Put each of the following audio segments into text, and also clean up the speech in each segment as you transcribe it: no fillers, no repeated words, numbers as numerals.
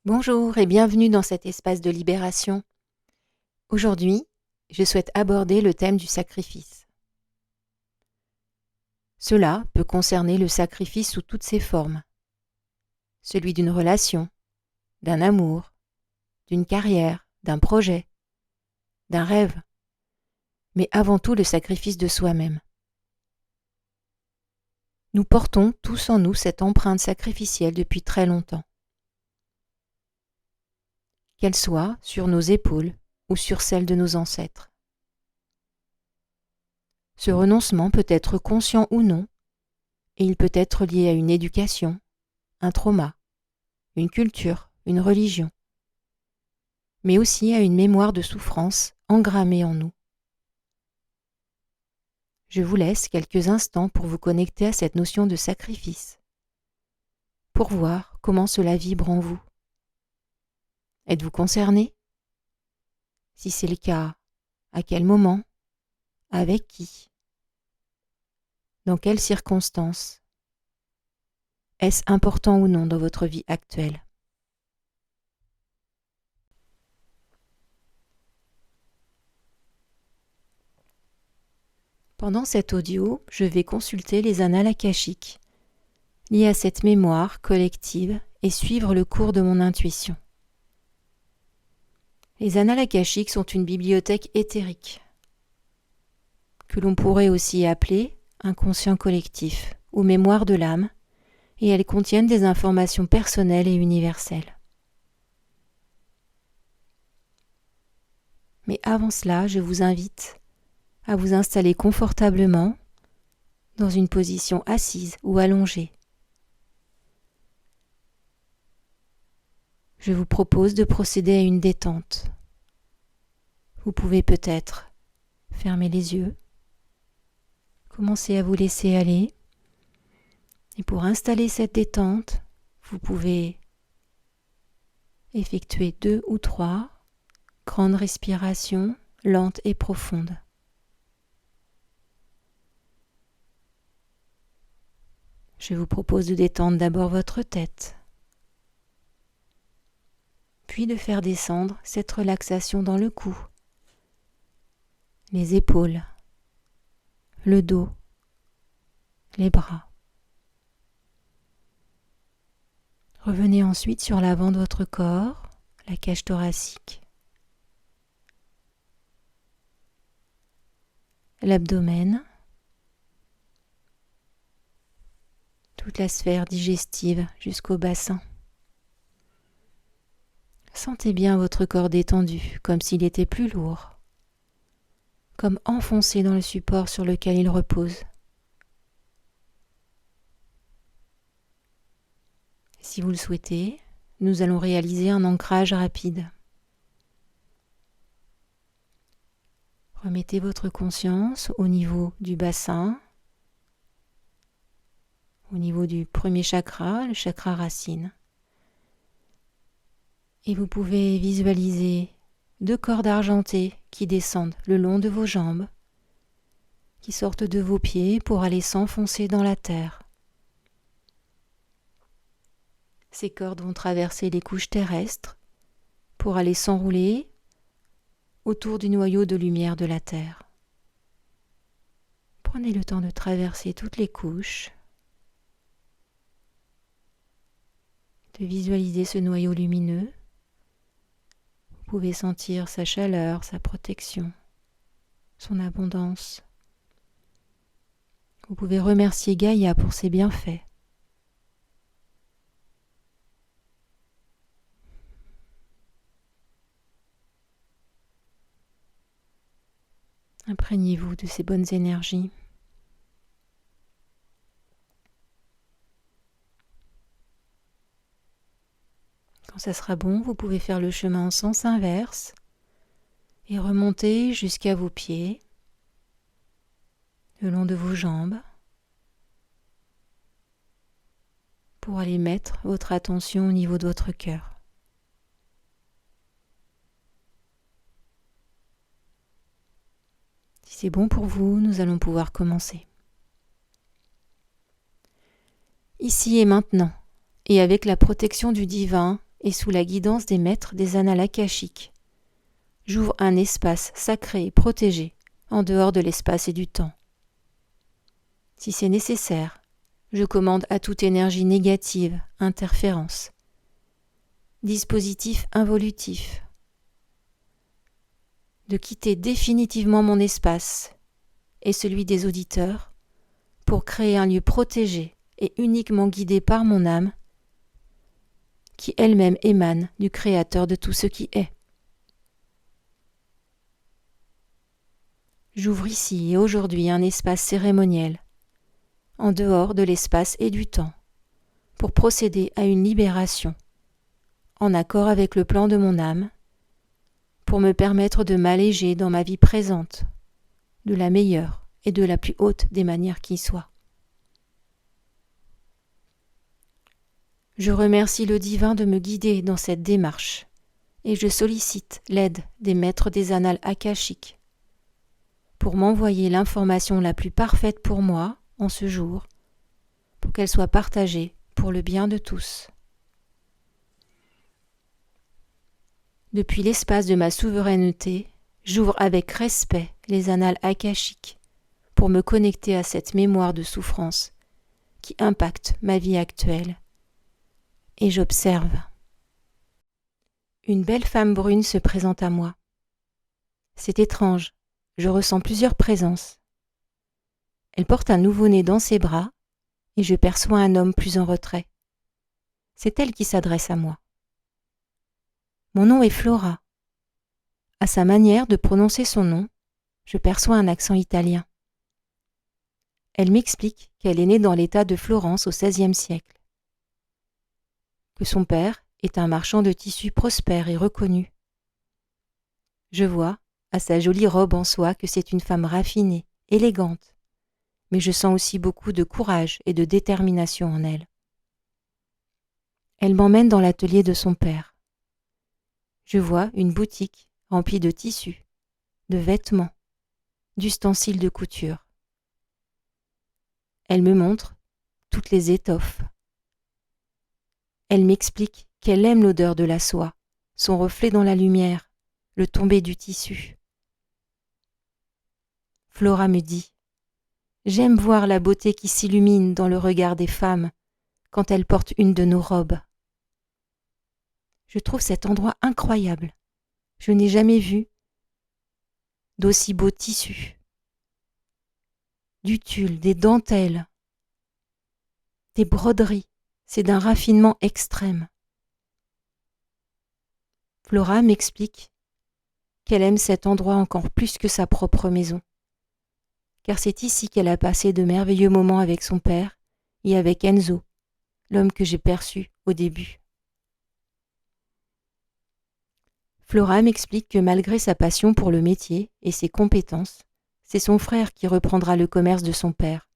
Bonjour et bienvenue dans cet espace de libération. Aujourd'hui, je souhaite aborder le thème du sacrifice. Cela peut concerner le sacrifice sous toutes ses formes. Celui d'une relation, d'un amour, d'une carrière, d'un projet, d'un rêve, mais avant tout le sacrifice de soi-même. Nous portons tous en nous cette empreinte sacrificielle depuis très longtemps. Qu'elle soit sur nos épaules ou sur celles de nos ancêtres. Ce renoncement peut être conscient ou non, et il peut être lié à une éducation, un trauma, une culture, une religion, mais aussi à une mémoire de souffrance engrammée en nous. Je vous laisse quelques instants pour vous connecter à cette notion de sacrifice, pour voir comment cela vibre en vous. Êtes-vous concerné? Si c'est le cas, à quel moment? Avec qui? Dans quelles circonstances? Est-ce important ou non dans votre vie actuelle? Pendant cet audio, je vais consulter les annales akashiques liées à cette mémoire collective et suivre le cours de mon intuition. Les annales akashiques sont une bibliothèque éthérique, que l'on pourrait aussi appeler inconscient collectif ou mémoire de l'âme, et elles contiennent des informations personnelles et universelles. Mais avant cela, je vous invite à vous installer confortablement dans une position assise ou allongée. Je vous propose de procéder à une détente. Vous pouvez peut-être fermer les yeux, commencer à vous laisser aller. Et pour installer cette détente, vous pouvez effectuer 2 ou 3 grandes respirations lentes et profondes. Je vous propose de détendre d'abord votre tête, puis de faire descendre cette relaxation dans le cou, les épaules, le dos, les bras. Revenez ensuite sur l'avant de votre corps, la cage thoracique, l'abdomen, toute la sphère digestive jusqu'au bassin. Sentez bien votre corps détendu, comme s'il était plus lourd, comme enfoncé dans le support sur lequel il repose. Si vous le souhaitez, nous allons réaliser un ancrage rapide. Remettez votre conscience au niveau du bassin, au niveau du premier chakra, le chakra racine. Et vous pouvez visualiser 2 cordes argentées qui descendent le long de vos jambes, qui sortent de vos pieds pour aller s'enfoncer dans la terre. Ces cordes vont traverser les couches terrestres pour aller s'enrouler autour du noyau de lumière de la Terre. Prenez le temps de traverser toutes les couches, de visualiser ce noyau lumineux. Vous pouvez sentir sa chaleur, sa protection, son abondance. Vous pouvez remercier Gaïa pour ses bienfaits. Imprégnez-vous de ces bonnes énergies. Quand ça sera bon, vous pouvez faire le chemin en sens inverse et remonter jusqu'à vos pieds, le long de vos jambes, pour aller mettre votre attention au niveau de votre cœur. Si c'est bon pour vous, nous allons pouvoir commencer. Ici et maintenant, et avec la protection du divin et sous la guidance des maîtres des annales akashiques, j'ouvre un espace sacré et protégé en dehors de l'espace et du temps. Si c'est nécessaire, je commande à toute énergie négative, interférence, dispositif involutif, de quitter définitivement mon espace et celui des auditeurs pour créer un lieu protégé et uniquement guidé par mon âme qui elle-même émane du Créateur de tout ce qui est. J'ouvre ici et aujourd'hui un espace cérémoniel, en dehors de l'espace et du temps, pour procéder à une libération, en accord avec le plan de mon âme, pour me permettre de m'alléger dans ma vie présente, de la meilleure et de la plus haute des manières qui soient. Je remercie le divin de me guider dans cette démarche et je sollicite l'aide des maîtres des annales akashiques pour m'envoyer l'information la plus parfaite pour moi en ce jour, pour qu'elle soit partagée pour le bien de tous. Depuis l'espace de ma souveraineté, j'ouvre avec respect les annales akashiques pour me connecter à cette mémoire de souffrance qui impacte ma vie actuelle. Et j'observe. Une belle femme brune se présente à moi. C'est étrange, je ressens plusieurs présences. Elle porte un nouveau-né dans ses bras et je perçois un homme plus en retrait. C'est elle qui s'adresse à moi. Mon nom est Flora. À sa manière de prononcer son nom, je perçois un accent italien. Elle m'explique qu'elle est née dans l'état de Florence au XVIe siècle, que son père est un marchand de tissus prospère et reconnu. Je vois, à sa jolie robe en soie, que c'est une femme raffinée, élégante, mais je sens aussi beaucoup de courage et de détermination en elle. Elle m'emmène dans l'atelier de son père. Je vois une boutique remplie de tissus, de vêtements, d'ustensiles de couture. Elle me montre toutes les étoffes. Elle m'explique qu'elle aime l'odeur de la soie, son reflet dans la lumière, le tombé du tissu. Flora me dit « J'aime voir la beauté qui s'illumine dans le regard des femmes quand elles portent une de nos robes. Je trouve cet endroit incroyable. Je n'ai jamais vu d'aussi beaux tissus. Du tulle, des dentelles, des broderies. C'est d'un raffinement extrême. » Flora m'explique qu'elle aime cet endroit encore plus que sa propre maison, car c'est ici qu'elle a passé de merveilleux moments avec son père et avec Enzo, l'homme que j'ai perçu au début. Flora m'explique que malgré sa passion pour le métier et ses compétences, c'est son frère qui reprendra le commerce de son père,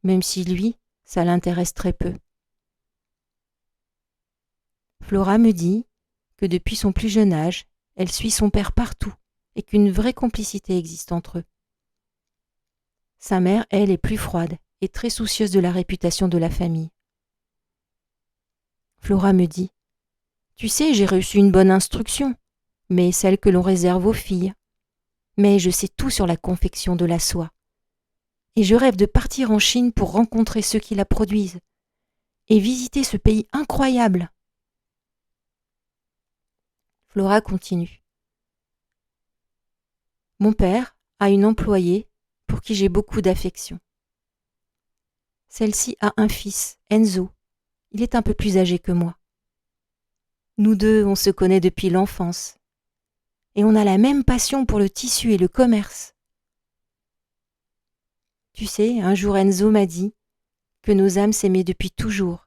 même si lui, ça l'intéresse très peu. Flora me dit que depuis son plus jeune âge, elle suit son père partout et qu'une vraie complicité existe entre eux. Sa mère, elle, est plus froide et très soucieuse de la réputation de la famille. Flora me dit « Tu sais, j'ai reçu une bonne instruction, mais celle que l'on réserve aux filles. Mais je sais tout sur la confection de la soie. Et je rêve de partir en Chine pour rencontrer ceux qui la produisent et visiter ce pays incroyable. » Flora continue. « Mon père a une employée pour qui j'ai beaucoup d'affection. Celle-ci a un fils, Enzo. Il est un peu plus âgé que moi. Nous deux, on se connaît depuis l'enfance. Et on a la même passion pour le tissu et le commerce. Tu sais, un jour Enzo m'a dit que nos âmes s'aimaient depuis toujours.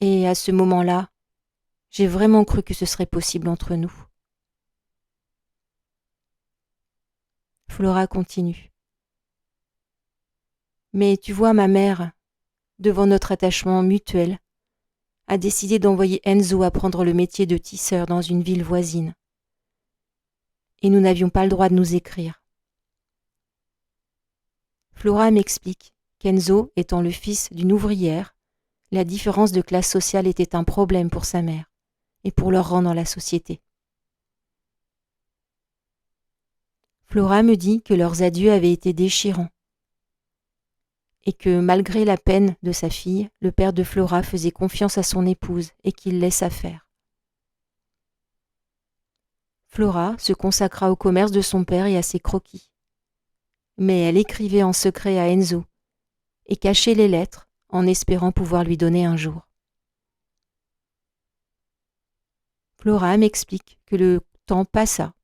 Et à ce moment-là, j'ai vraiment cru que ce serait possible entre nous. » Flora continue. « Mais tu vois, ma mère, devant notre attachement mutuel, a décidé d'envoyer Enzo apprendre le métier de tisseur dans une ville voisine. Et nous n'avions pas le droit de nous écrire. Flora m'explique qu'Enzo, étant le fils d'une ouvrière, la différence de classe sociale était un problème pour sa mère. et pour leur rang dans la société. Flora me dit que leurs adieux avaient été déchirants et que malgré la peine de sa fille, le père de Flora faisait confiance à son épouse et qu'il laissa faire. Flora se consacra au commerce de son père et à ses croquis. Mais elle écrivait en secret à Enzo et cachait les lettres en espérant pouvoir lui donner un jour. Flora m'explique que le temps passa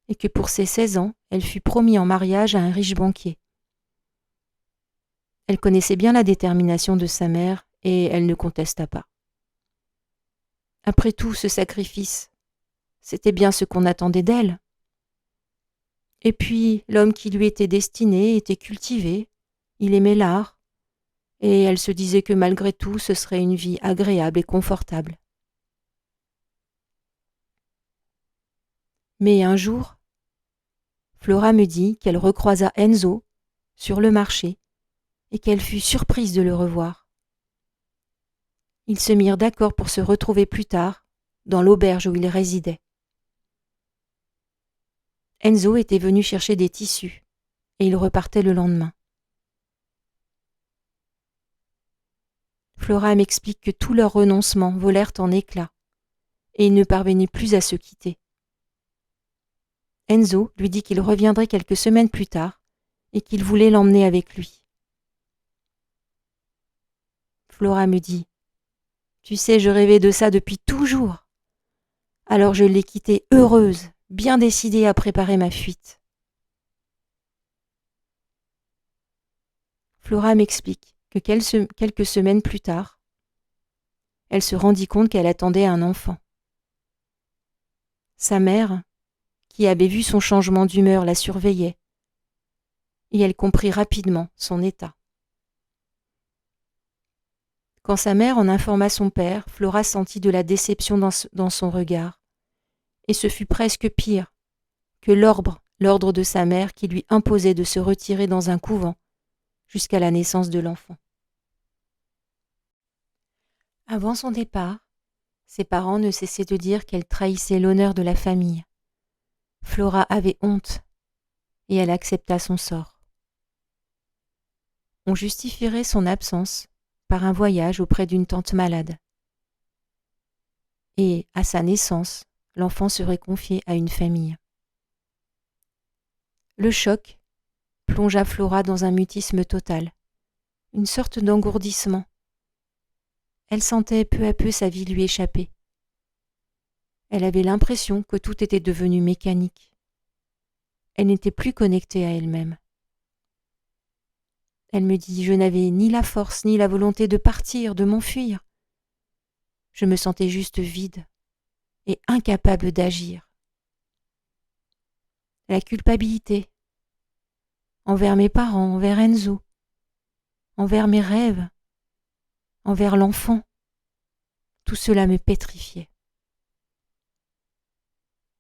et que pour ses 16 ans, elle fut promise en mariage à un riche banquier. Elle connaissait bien la détermination de sa mère et elle ne contesta pas. Après tout, ce sacrifice, c'était bien ce qu'on attendait d'elle. Et puis, l'homme qui lui était destiné était cultivé, il aimait l'art, et elle se disait que malgré tout, ce serait une vie agréable et confortable. Mais un jour, Flora me dit qu'elle recroisa Enzo sur le marché et qu'elle fut surprise de le revoir. Ils se mirent d'accord pour se retrouver plus tard dans l'auberge où ils résidaient. Enzo était venu chercher des tissus et il repartait le lendemain. Flora m'explique que tous leurs renoncements volèrent en éclats et ils ne parvenaient plus à se quitter. Enzo lui dit qu'il reviendrait quelques semaines plus tard et qu'il voulait l'emmener avec lui. Flora me dit « Tu sais, je rêvais de ça depuis toujours. Alors je l'ai quitté heureuse, bien décidée à préparer ma fuite. » Flora m'explique que quelques semaines plus tard, elle se rendit compte qu'elle attendait un enfant. Sa mère, qui avait vu son changement d'humeur, la surveillait, et elle comprit rapidement son état. Quand sa mère en informa son père, Flora sentit de la déception dans son regard, et ce fut presque pire que l'ordre de sa mère qui lui imposait de se retirer dans un couvent jusqu'à la naissance de l'enfant. Avant son départ, ses parents ne cessaient de dire qu'elle trahissait l'honneur de la famille. Flora avait honte et elle accepta son sort. On justifierait son absence par un voyage auprès d'une tante malade. Et, à sa naissance, l'enfant serait confié à une famille. Le choc plongea Flora dans un mutisme total, une sorte d'engourdissement. Elle sentait peu à peu sa vie lui échapper. Elle avait l'impression que tout était devenu mécanique. Elle n'était plus connectée à elle-même. Elle me dit « Je n'avais ni la force ni la volonté de partir, de m'enfuir. Je me sentais juste vide et incapable d'agir. La culpabilité envers mes parents, envers Enzo, envers mes rêves, envers l'enfant, tout cela me pétrifiait. »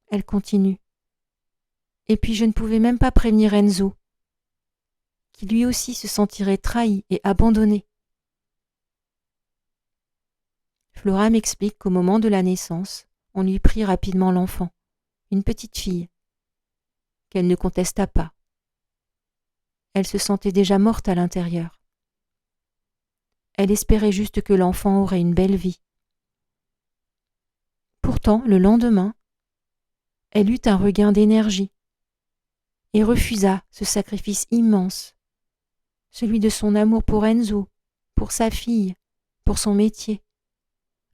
Elle continue. Et puis je ne pouvais même pas prévenir Enzo, qui lui aussi se sentirait trahi et abandonné. Flora m'explique qu'au moment de la naissance, on lui prit rapidement l'enfant, une petite fille, qu'elle ne contesta pas. Elle se sentait déjà morte à l'intérieur. Elle espérait juste que l'enfant aurait une belle vie. Pourtant, le lendemain, elle eut un regain d'énergie et refusa ce sacrifice immense, celui de son amour pour Enzo, pour sa fille, pour son métier.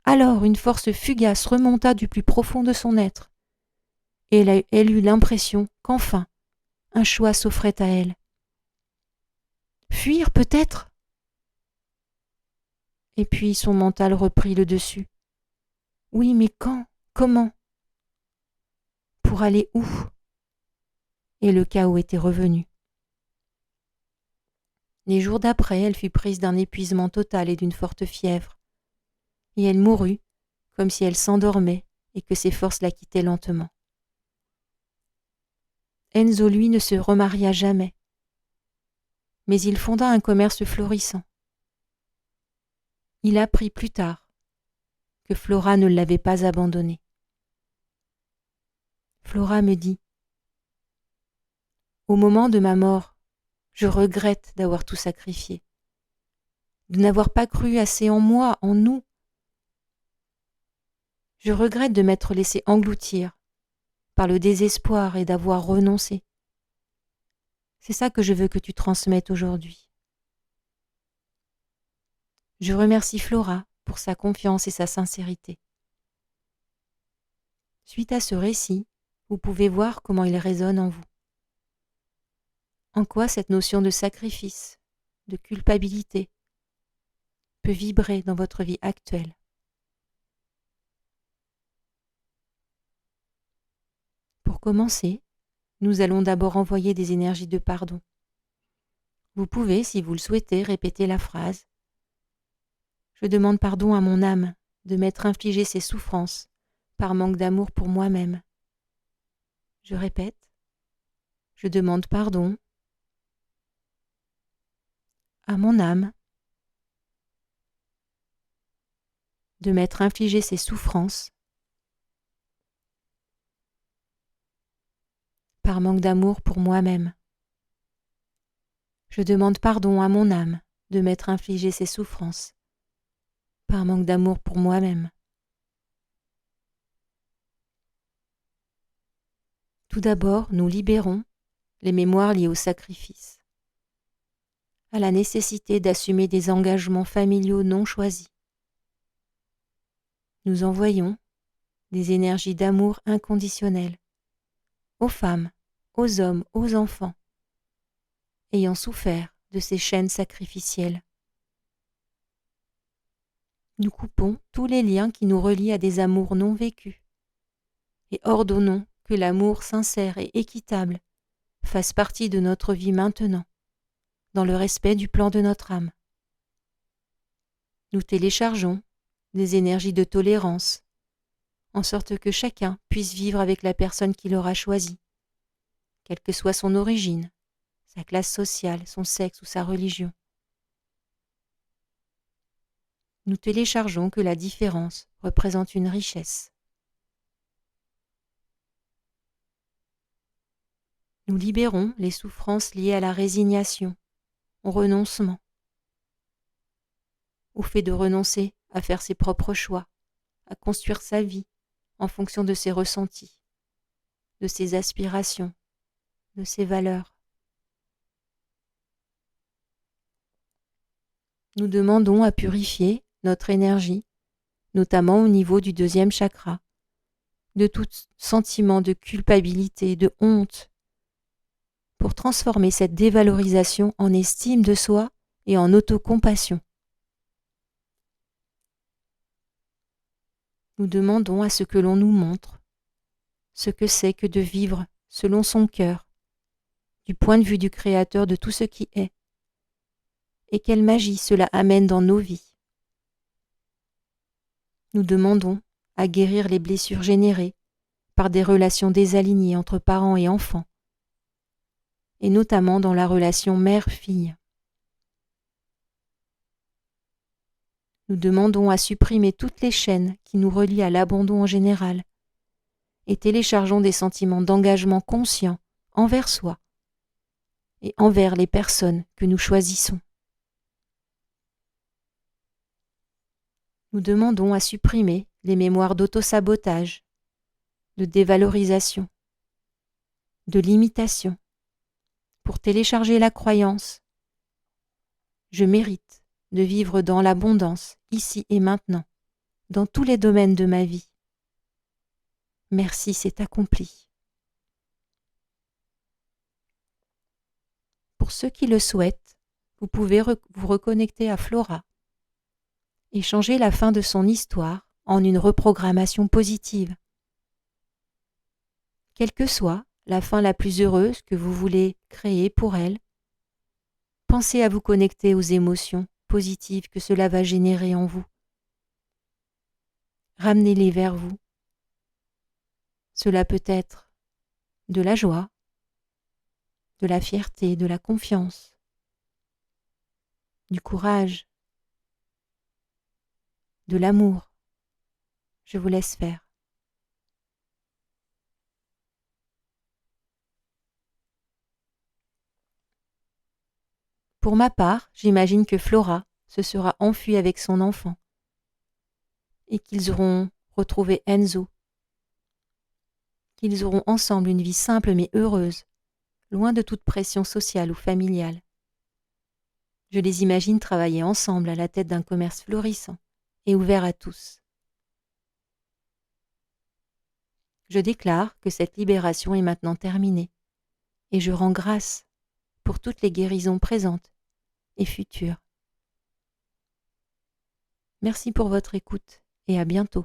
Alors une force fugace remonta du plus profond de son être, et elle eut l'impression qu'enfin un choix s'offrait à elle. Fuir peut-être ? Et puis son mental reprit le dessus. Oui, mais quand ? Comment ? Pour aller où ? Et le chaos était revenu. Les jours d'après, elle fut prise d'un épuisement total et d'une forte fièvre. Et elle mourut, comme si elle s'endormait et que ses forces la quittaient lentement. Enzo, lui, ne se remaria jamais, mais il fonda un commerce florissant. Il apprit plus tard que Flora ne l'avait pas abandonnée. Flora me dit « Au moment de ma mort, je regrette d'avoir tout sacrifié, de n'avoir pas cru assez en moi, en nous. Je regrette de m'être laissé engloutir par le désespoir et d'avoir renoncé. C'est ça que je veux que tu transmettes aujourd'hui. » Je remercie Flora pour sa confiance et sa sincérité. Suite à ce récit, vous pouvez voir comment il résonne en vous. En quoi cette notion de sacrifice, de culpabilité, peut vibrer dans votre vie actuelle. Pour commencer, nous allons d'abord envoyer des énergies de pardon. Vous pouvez, si vous le souhaitez, répéter la phrase « Je demande pardon à mon âme de m'être infligé ces souffrances par manque d'amour pour moi-même. » Je répète « Je demande pardon à mon âme de m'être infligé ces souffrances par manque d'amour pour moi-même. Je demande pardon à mon âme de m'être infligé ces souffrances par manque d'amour pour moi-même. » Tout d'abord, nous libérons les mémoires liées au sacrifice, à la nécessité d'assumer des engagements familiaux non choisis. Nous envoyons des énergies d'amour inconditionnel aux femmes, aux hommes, aux enfants, ayant souffert de ces chaînes sacrificielles. Nous coupons tous les liens qui nous relient à des amours non vécus et ordonnons que l'amour sincère et équitable fasse partie de notre vie maintenant, dans le respect du plan de notre âme. Nous téléchargeons des énergies de tolérance, en sorte que chacun puisse vivre avec la personne qu'il aura choisie, quelle que soit son origine, sa classe sociale, son sexe ou sa religion. Nous téléchargeons que la différence représente une richesse. Nous libérons les souffrances liées à la résignation, au renoncement, au fait de renoncer à faire ses propres choix, à construire sa vie en fonction de ses ressentis, de ses aspirations, de ses valeurs. Nous demandons à purifier notre énergie, notamment au niveau du 2e chakra, de tout sentiment de culpabilité, de honte, pour transformer cette dévalorisation en estime de soi et en autocompassion. Nous demandons à ce que l'on nous montre ce que c'est que de vivre selon son cœur, du point de vue du Créateur de tout ce qui est, et quelle magie cela amène dans nos vies. Nous demandons à guérir les blessures générées par des relations désalignées entre parents et enfants, et notamment dans la relation mère-fille. Nous demandons à supprimer toutes les chaînes qui nous relient à l'abandon en général et téléchargeons des sentiments d'engagement conscient envers soi et envers les personnes que nous choisissons. Nous demandons à supprimer les mémoires d'autosabotage, de dévalorisation, de limitation, pour télécharger la croyance « Je mérite de vivre dans l'abondance, ici et maintenant, dans tous les domaines de ma vie. Merci, c'est accompli. » Pour ceux qui le souhaitent, vous pouvez vous reconnecter à Flora et changer la fin de son histoire en une reprogrammation positive. Quelle que soit la fin la plus heureuse que vous voulez créer pour elle, pensez à vous connecter aux émotions positives que cela va générer en vous. Ramenez-les vers vous. Cela peut être de la joie, de la fierté, de la confiance, du courage, de l'amour, Je vous laisse faire. Pour ma part, j'imagine que Flora se sera enfuie avec son enfant et qu'ils auront retrouvé Enzo, qu'ils auront ensemble une vie simple mais heureuse, loin de toute pression sociale ou familiale. Je les imagine travailler ensemble à la tête d'un commerce florissant et ouvert à tous. Je déclare que cette libération est maintenant terminée et je rends grâce pour toutes les guérisons présentes et futures. Merci pour votre écoute et à bientôt.